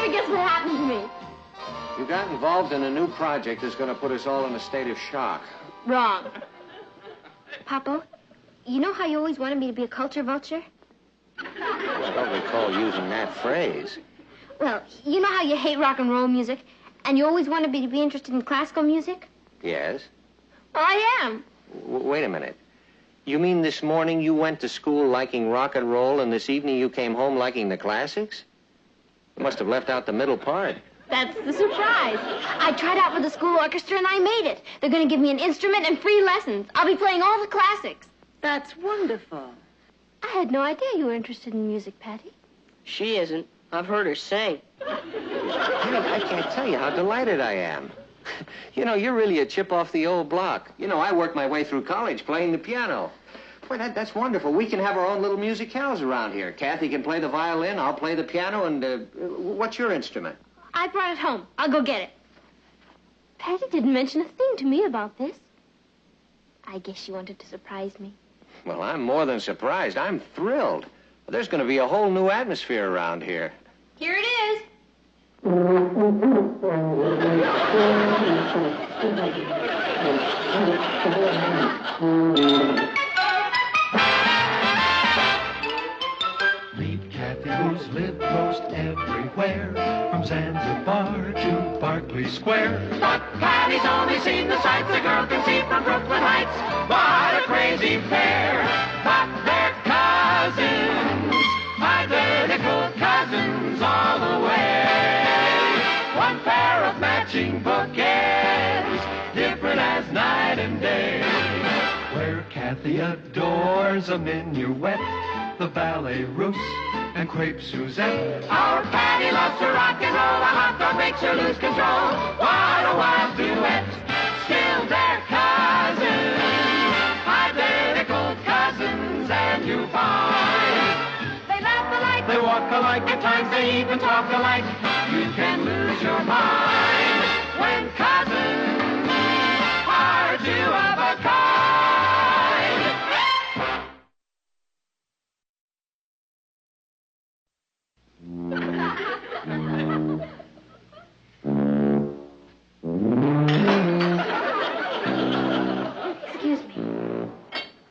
Here, guess what happened to me? You got involved in a new project that's going to put us all in a state of shock. Wrong. Papa, you know how you always wanted me to be a culture vulture? I don't recall using that phrase. Well, you know how you hate rock and roll music, and you always wanted me to be interested in classical music? Yes? Well, I am. Wait a minute. You mean this morning you went to school liking rock and roll, and this evening you came home liking the classics? You must have left out the middle part. That's the surprise. I tried out for the school orchestra, and I made it. They're going to give me an instrument and free lessons. I'll be playing all the classics. That's wonderful. I had no idea you were interested in music, Patty. She isn't. I've heard her sing. I can't tell you how delighted I am. You know, you're really a chip off the old block. You know, I worked my way through college playing the piano. Boy, that's wonderful. We can have our own little musicales around here. Kathy can play the violin, I'll play the piano, and what's your instrument? I brought it home. I'll go get it. Patty didn't mention a thing to me about this. I guess she wanted to surprise me. Well, I'm more than surprised. I'm thrilled. There's going to be a whole new atmosphere around here. Here it is. Meet Kathy, who's lived most everywhere, from Zanzibar to Berkeley Square. But Patty's only seen the sights a girl can see from Brooklyn Heights. What a crazy pair! But they're cousins, identical cousins all the way. One pair of matching bouquets, different as night and day. Where Kathy adores a minuet, the ballet russe, and crepe Suzette. Our Patty loves to rock and roll, a hot dog makes her lose control. What a wild duet, still they're cousins, identical cousins, and you find they laugh alike, they walk alike, at times they even talk alike. You can lose your mind when cousins are two of a kind. Excuse me.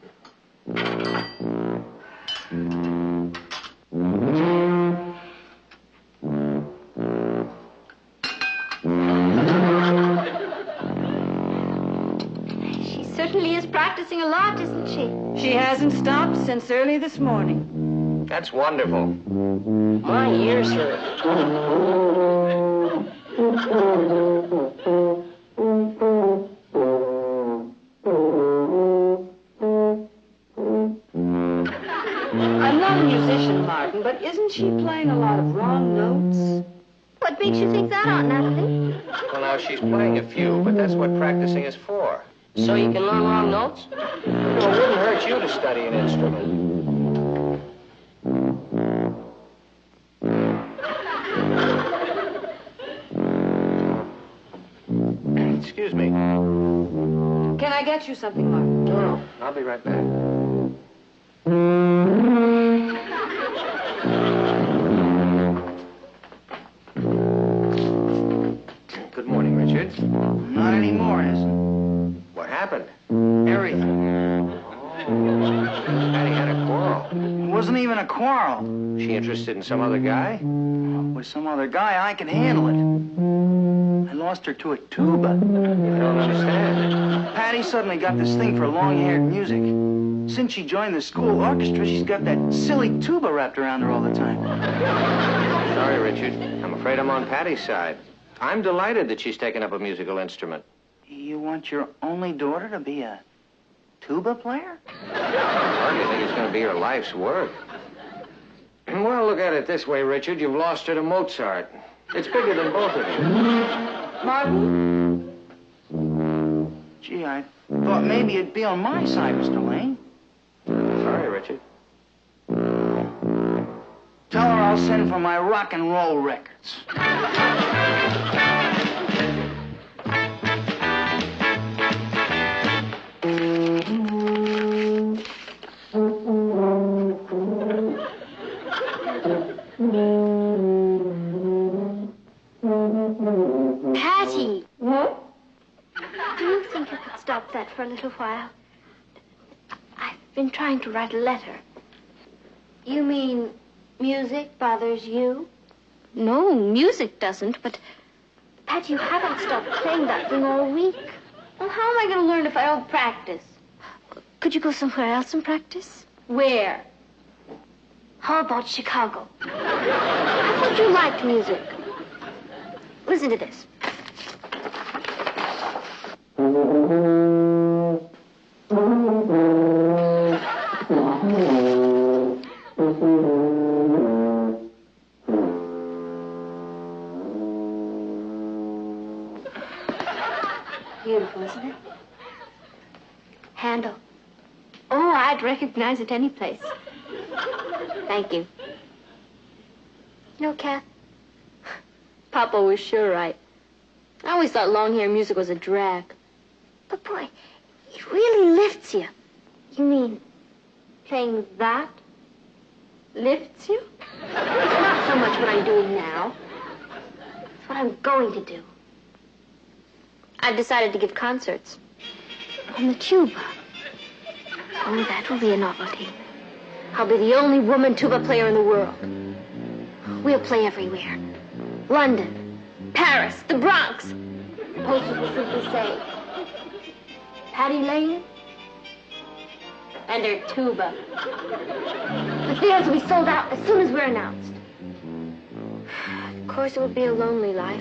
She certainly is practicing a lot, isn't she? She hasn't stopped since early this morning. That's wonderful. My ears hurt. I'm not a musician, Martin, but isn't she playing a lot of wrong notes? What makes you think that, Aunt Natalie? Well, now, she's playing a few, but that's what practicing is for. So you can learn wrong notes? You know, it wouldn't hurt you to study an instrument. Excuse me. Can I get you something, Martin? No, I'll be right back. Good morning, Richard. Not anymore, isn't What happened? it? Everything. Patty had a quarrel. It wasn't even a quarrel. She interested in some other guy? With some other guy, I can handle it. I lost her to a tuba. I don't understand. Patty suddenly got this thing for long-haired music. Since she joined the school orchestra, she's got that silly tuba wrapped around her all the time. Sorry, Richard. I'm afraid I'm on Patty's side. I'm delighted that she's taken up a musical instrument. You want your only daughter to be a tuba player? Well, do you think it's going to be her life's work? Well, look at it this way, Richard. You've lost her to Mozart. It's bigger than both of you. Martin? Gee, I thought maybe it'd be on my side, Mr. Lane. Sorry, Richard. Tell her I'll send for my rock and roll records. for a little while. I've been trying to write a letter. You mean music bothers you? No, music doesn't, but... Pat, you haven't stopped playing that thing all week. Well, how am I going to learn if I don't practice? Could you go somewhere else and practice? Where? How about Chicago? I thought you liked music. Listen to this. Beautiful, isn't it? Handle. Oh, I'd recognize it any place. Thank you. You know, Kath, Papa was sure right. I always thought long hair music was a drag. But boy, it really lifts you. You mean playing that lifts you? It's not so much what I'm doing now. It's what I'm going to do. I've decided to give concerts. On the tuba. Oh, that will be a novelty. I'll be the only woman tuba player in the world. We'll play everywhere. London, Paris, the Bronx. Suppose you could simply say, Patty Lane And her tuba. The theaters will be sold out as soon as we're announced. Of course, it would be a lonely life.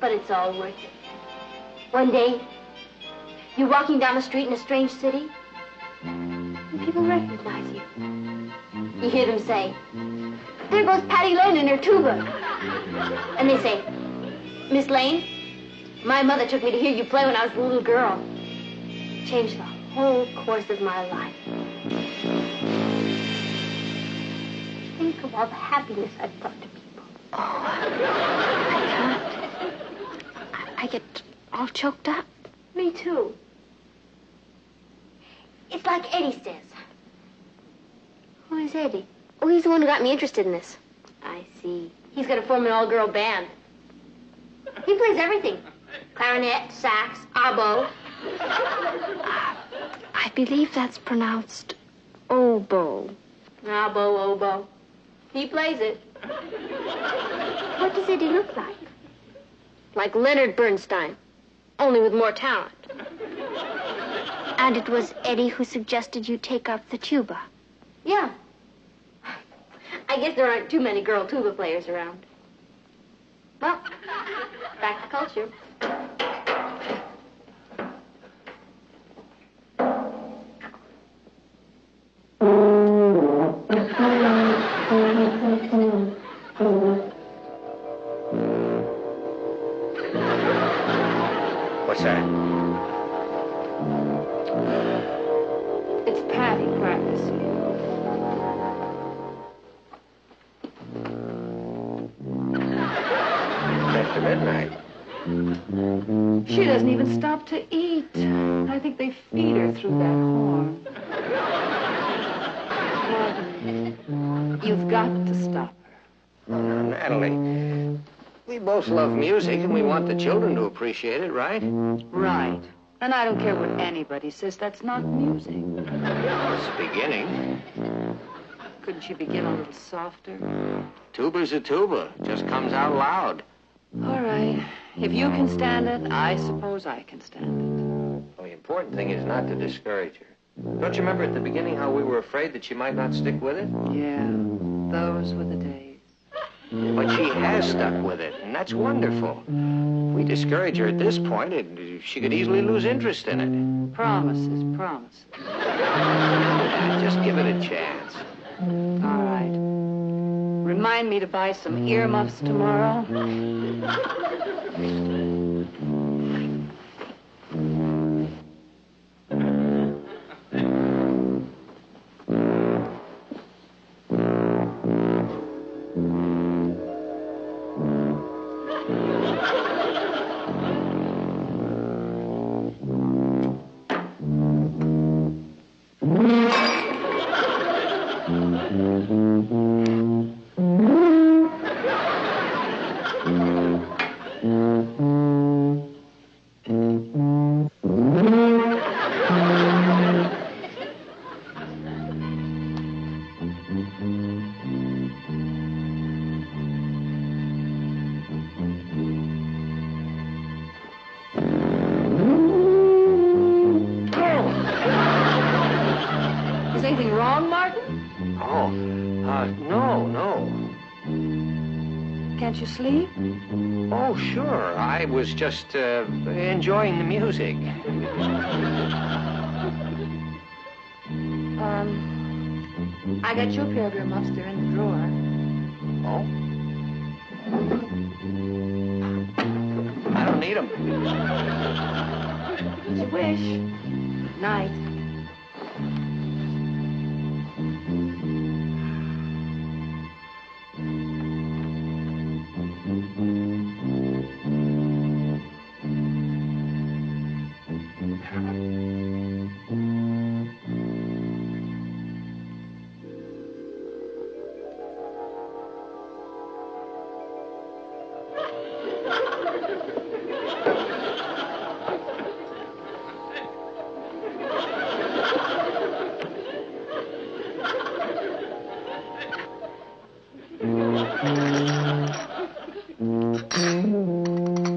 But it's all worth it. One day, you're walking down the street in a strange city, and people recognize you. You hear them say, "There goes Patty Lane and her tuba." And they say, "Miss Lane, my mother took me to hear you play when I was a little girl. It changed the whole course of my life." Think of all the happiness I've brought to people. Oh, I can't. I get all choked up. Me too. It's like Eddie says. Who is Eddie? Oh, he's the one who got me interested in this. I see. He's going to form an all-girl band. He plays everything. Clarinet, sax, oboe. I believe that's pronounced oboe. Oboe, oboe. He plays it. What does Eddie look like? Like Leonard Bernstein, only with more talent. And it was Eddie who suggested you take up the tuba. Yeah. I guess there aren't too many girl tuba players around. Well, back to culture. What's that? It's Patty practicing. After midnight. She doesn't even stop to eat. I think they feed her through that horn. Gordon, you've got to stop her. Oh, now, Natalie, we both love music and we want the children to appreciate it, right? Right. And I don't care what anybody says, that's not music. It's beginning. Couldn't she begin a little softer? Tuba's a tuba. Just comes out loud. All right. If you can stand it, I suppose I can stand Well, the important thing is not to discourage her. Don't you remember at the beginning how we were afraid that she might not stick with it? it. Yeah, those were the days. But she has stuck with it, and that's wonderful. If we discourage her at this point, she could easily lose interest in it. Promises, promises. Just give it a chance. All right. Remind me to buy some earmuffs tomorrow. No. Can't you sleep? Oh, sure. I was just enjoying the music. I got your pair of earmuffs. They're in the drawer. Oh? I don't need them. As you wish. Night.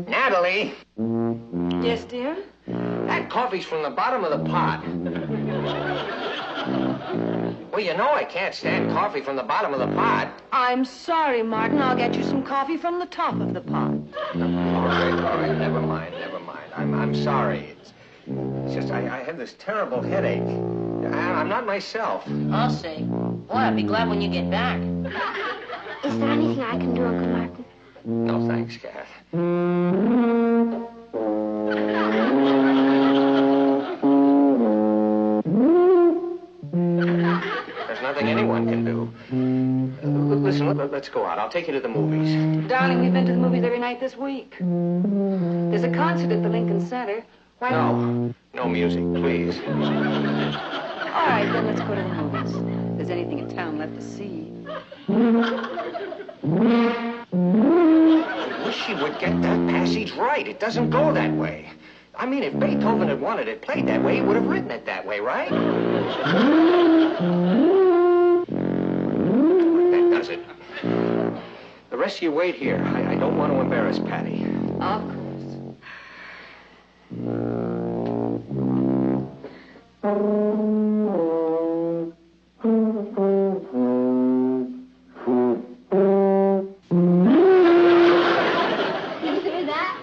Natalie! Yes, dear? That coffee's from the bottom of the pot. Well, you know I can't stand coffee from the bottom of the pot. I'm sorry, Martin. I'll get you some coffee from the top of the pot. All right. Never mind. I'm sorry. It's just I have this terrible headache. I'm not myself. I'll see. Boy, I'll be glad when you get back. Is there anything I can do, Uncle Martin? No, thanks, Kath. There's nothing anyone can do. Listen, let's go out. I'll take you to the movies. Darling, we've been to the movies every night this week. There's a concert at the Lincoln Center. Why No music, please. All right, then let's go to the movies. If there's anything in town left to see. I wish she would get that passage right. It doesn't go that way. I mean, if Beethoven had wanted it played that way, he would have written it that way, right? That does it. The rest of you wait here. I don't want to embarrass Patty. Of course. Did you hear that?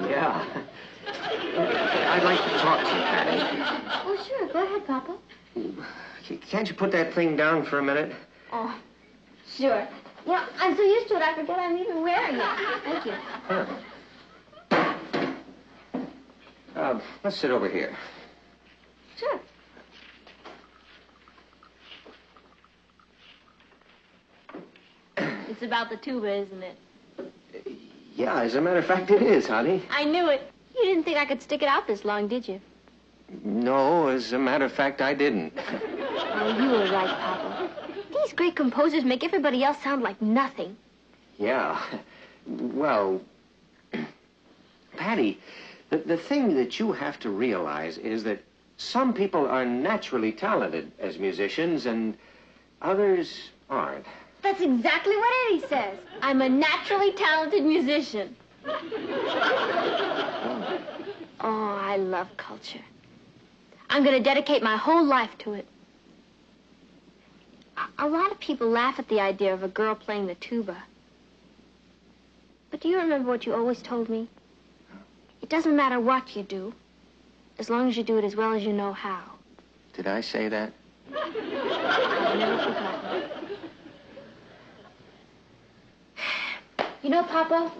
Yeah. I'd like to talk to you, Patty. Oh, sure. Go ahead, Papa. Can't you put that thing down for a minute? Oh, sure. You know, I'm so used to it, I forget I'm even wearing it. Thank you. Let's sit over here. Sure. It's about the tuba, isn't it? Yeah, as a matter of fact, it is, honey. I knew it. You didn't think I could stick it out this long, did you? No, as a matter of fact, I didn't. Oh, you were right, Papa. These great composers make everybody else sound like nothing. Yeah. Well, Patty, the thing that you have to realize is that some people are naturally talented as musicians and others aren't. That's exactly what Eddie says. I'm a naturally talented musician. Oh, I love culture. I'm going to dedicate my whole life to it. A lot of people laugh at the idea of a girl playing the tuba. But do you remember what you always told me? It doesn't matter what you do, as long as you do it as well as you know how. Did I say that? I've never forgotten. You know, Papa,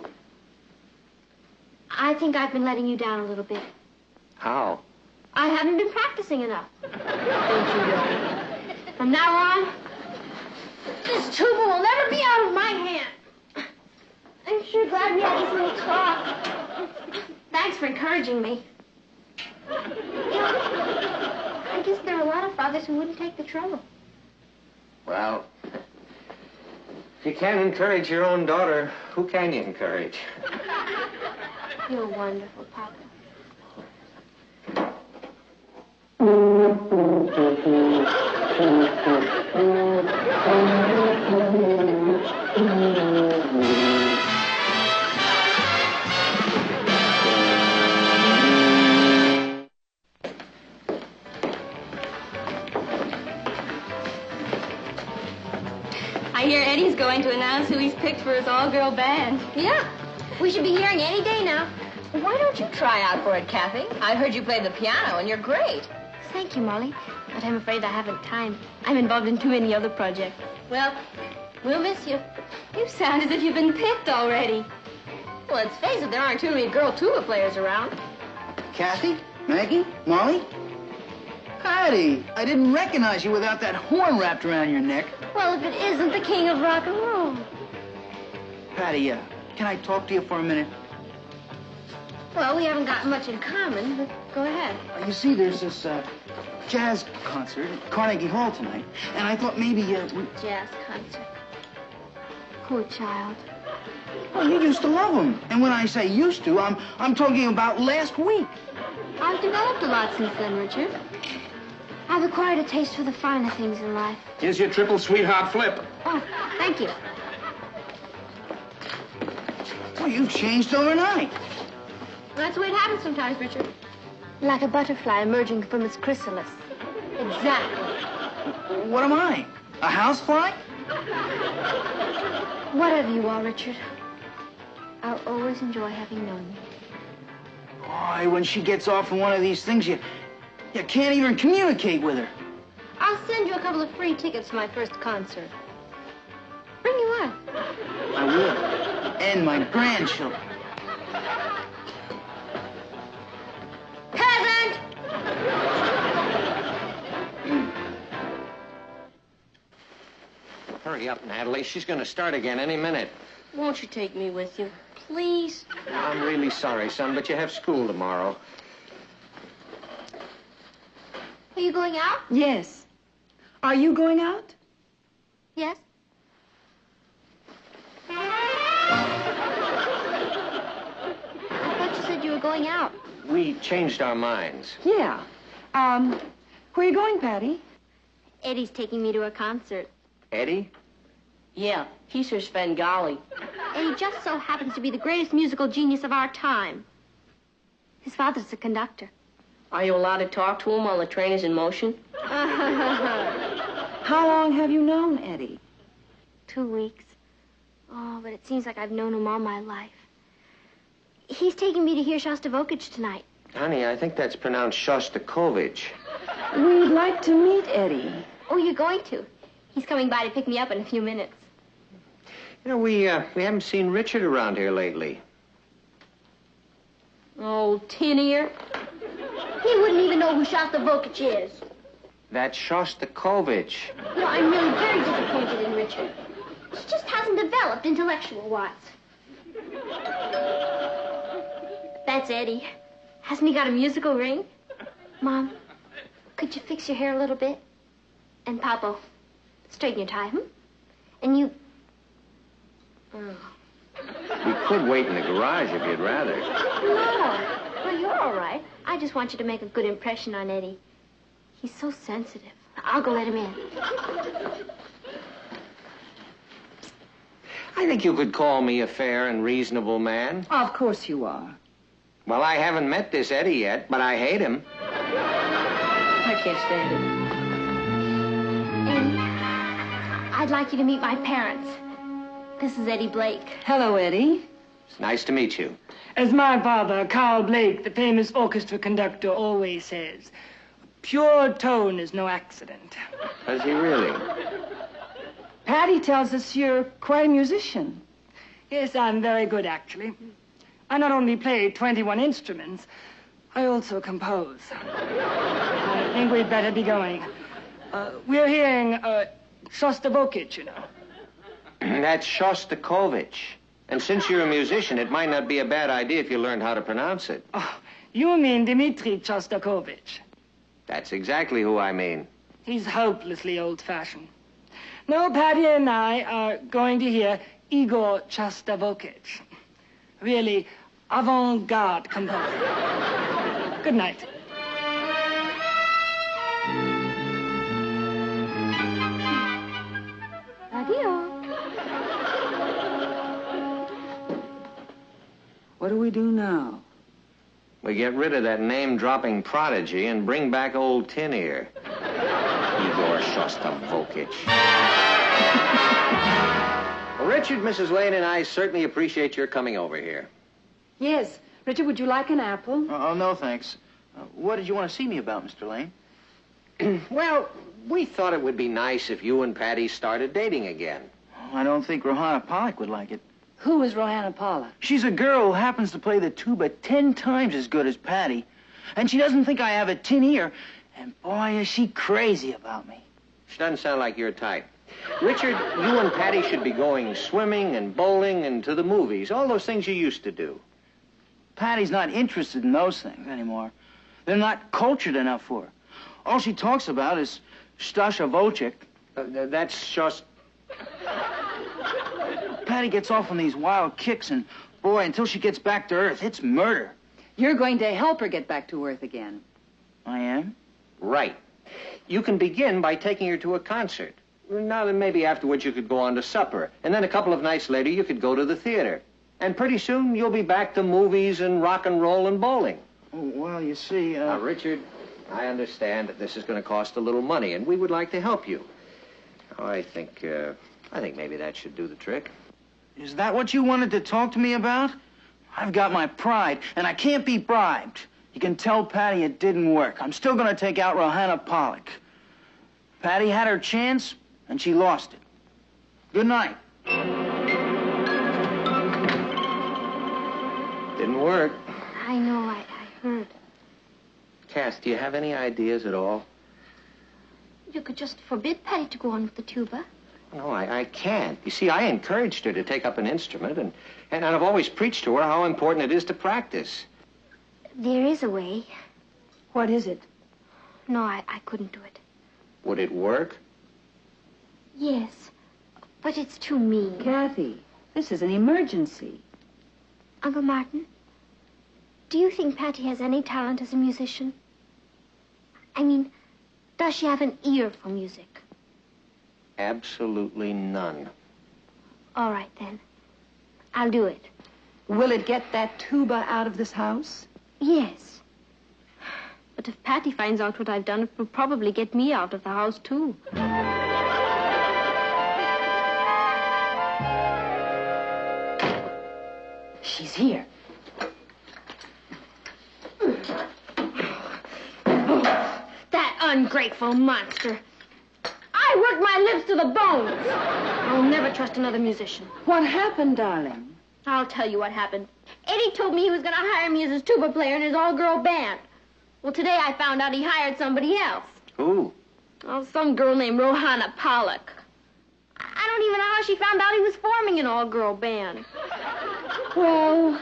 I think I've been letting you down a little bit. How? I haven't been practicing enough. Don't you worry. From now on, this tuba will never be out of my hand. I'm sure glad we had this little talk. Thanks for encouraging me. You know, I guess there are a lot of fathers who wouldn't take the trouble. Well, if you can't encourage your own daughter, who can you encourage? You're wonderful, Papa. I hear Eddie's going to announce who he's picked for his all-girl band. Yeah. We should be hearing any day now. Why don't you try out for it, Kathy? I heard you play the piano, and you're great. Thank you, Molly. But I'm afraid I haven't time. I'm involved in too many other projects. Well, we'll miss you. You sound as if you've been picked already. Well, let's face it, there aren't too many girl tuba players around. Kathy? Maggie? Molly? Patty, I didn't recognize you without that horn wrapped around your neck. Well, if it isn't the king of rock and roll. Patty, can I talk to you for a minute? Well, we haven't got much in common, but go ahead. You see, there's this jazz concert at Carnegie Hall tonight, and I thought maybe Jazz concert. Poor child. Well, you used to love them. And when I say used to, I'm talking about last week. I've developed a lot since then, Richard. I've acquired a taste for the finer things in life. Here's your triple sweetheart flip. Oh, thank you. Well, you've changed overnight. That's the way it happens sometimes, Richard. Like a butterfly emerging from its chrysalis. Exactly. What am I? A housefly? Whatever you are, Richard, I'll always enjoy having known you. Boy, when she gets off on one of these things, you can't even communicate with her. I'll send you a couple of free tickets to my first concert. Bring you up. I will. And my grandchildren. Peasant! Hurry up, Natalie. She's going to start again any minute. Won't you take me with you? Please? I'm really sorry, son, but you have school tomorrow. Are you going out? Yes. Are you going out? Yes. I thought you said you were going out. We changed our minds. Yeah. Where are you going, Patty? Eddie's taking me to a concert. Eddie? Yeah, he's her Svengali. And he just so happens to be the greatest musical genius of our time. His father's a conductor. Are you allowed to talk to him while the train is in motion? How long have you known Eddie? 2 weeks. Oh, but it seems like I've known him all my life. He's taking me to hear Shostakovich tonight. Honey, I think that's pronounced Shostakovich. We'd like to meet Eddie. Oh, you're going to? He's coming by to pick me up in a few minutes. You know, we haven't seen Richard around here lately. Oh, tin ear. He wouldn't even know who Shostakovich is. That's Shostakovich. You know, I'm really very disappointed in Richard. He just hasn't developed intellectual-wise. That's Eddie. Hasn't he got a musical ring? Mom, could you fix your hair a little bit? And Papa, straighten your tie, And you... Oh. We could wait in the garage if you'd rather. No. Well, you're all right. I just want you to make a good impression on Eddie. He's so sensitive. I'll go let him in. I think you could call me a fair and reasonable man. Of course you are. Well, I haven't met this Eddie yet, but I hate him. I can't stand it. Eddie, I'd like you to meet my parents. This is Eddie Blake. Hello, Eddie. It's nice to meet you. As my father, Carl Blake, the famous orchestra conductor, always says, pure tone is no accident. Does he really? Patty tells us you're quite a musician. Yes, I'm very good, actually. I not only play 21 instruments, I also compose. I think we'd better be going. We're hearing Shostakovich, you know. That's Shostakovich. And since you're a musician, it might not be a bad idea if you learned how to pronounce it. Oh, you mean Dmitri Shostakovich. That's exactly who I mean. He's hopelessly old-fashioned. No, Patty and I are going to hear Igor Shostakovich. Really avant-garde composer. Good night. Adios. What do we do now? We get rid of that name-dropping prodigy and bring back old Tin Ear. Igor Shostakovich. Richard, Mrs. Lane, and I certainly appreciate your coming over here. Yes. Richard, would you like an apple? Oh, no, thanks. What did you want to see me about, Mr. Lane? Well, we thought it would be nice if you and Patty started dating again. Oh, I don't think Rohanna Pollock would like it. Who is Rohanna Pollock? She's a girl who happens to play the tuba 10 times as good as Patty. And she doesn't think I have a tin ear. And boy, is she crazy about me. She doesn't sound like your type. Richard, you and Patty should be going swimming and bowling and to the movies, all those things you used to do. Patty's not interested in those things anymore. They're not cultured enough for her. All she talks about is Stasha Volchik. That's just... Patty gets off on these wild kicks, and boy, until she gets back to Earth, it's murder. You're going to help her get back to Earth again. I am? Right. You can begin by taking her to a concert. Now, then maybe afterwards you could go on to supper. And then a couple of nights later, you could go to the theater. And pretty soon, you'll be back to movies and rock and roll and bowling. Oh, well, you see, Now, Richard, I understand that this is going to cost a little money, and we would like to help you. Oh, I think maybe that should do the trick. Is that what you wanted to talk to me about? I've got my pride, and I can't be bribed. You can tell Patty it didn't work. I'm still going to take out Rohanna Pollock. Patty had her chance, and she lost it. Good night. Didn't work. I know, I heard. Cass, do you have any ideas at all? You could just forbid Patty to go on with the tuba. No, I can't. You see, I encouraged her to take up an instrument, and I've always preached to her how important it is to practice. There is a way. What is it? No, I couldn't do it. Would it work? Yes, but it's too mean. Kathy, this is an emergency. Uncle Martin, do you think Patty has any talent as a musician? I mean, does she have an ear for music? Absolutely none. All right, then. I'll do it. Will it get that tuba out of this house? Yes. But if Patty finds out what I've done, it will probably get me out of the house, too. She's here. That ungrateful monster. I worked my lips to the bones. I'll never trust another musician. What happened, darling? I'll tell you what happened. Eddie told me he was going to hire me as his tuba player in his all-girl band. Well, today I found out he hired somebody else. Who? Oh, some girl named Rohanna Pollock. I don't even know how she found out he was forming an all-girl band. Well,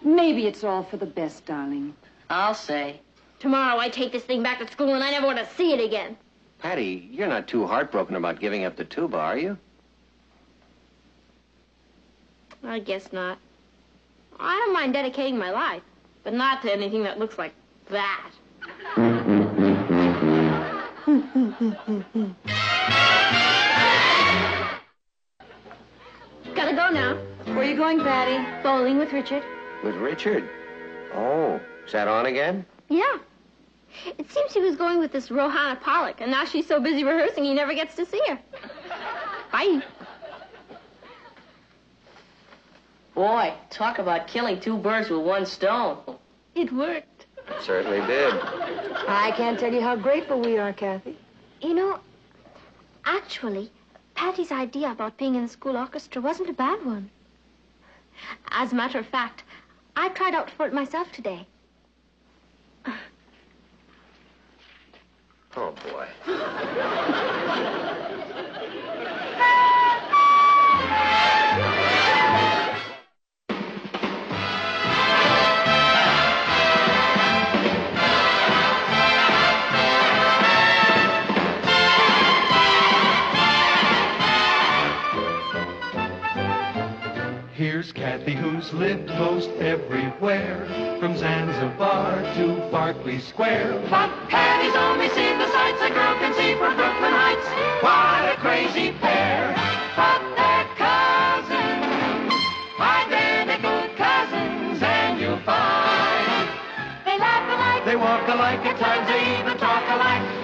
maybe it's all for the best, darling. I'll say. Tomorrow I take this thing back to school and I never want to see it again. Patty, you're not too heartbroken about giving up the tuba, are you? I guess not. I don't mind dedicating my life, but not to anything that looks like that. Gotta go now. Where are you going, Patty? Bowling with Richard. With Richard? Oh, is that on again? Yeah. It seems he was going with this Rohanna Pollock, and now she's so busy rehearsing he never gets to see her. Bye. Boy, talk about killing two birds with one stone. It worked. It certainly did. I can't tell you how grateful we are, Kathy. You know, actually, Patty's idea about being in the school orchestra wasn't a bad one. As a matter of fact, I tried out for it myself today. Oh, boy. Here's Kathy, who's lived most everywhere, from Zanzibar to Berkeley Square. But Patty's only seen the sights a girl can see from Brooklyn Heights. What a crazy pair. But they're cousins, identical cousins, and you'll find they laugh alike, They walk alike, at times they even talk alike.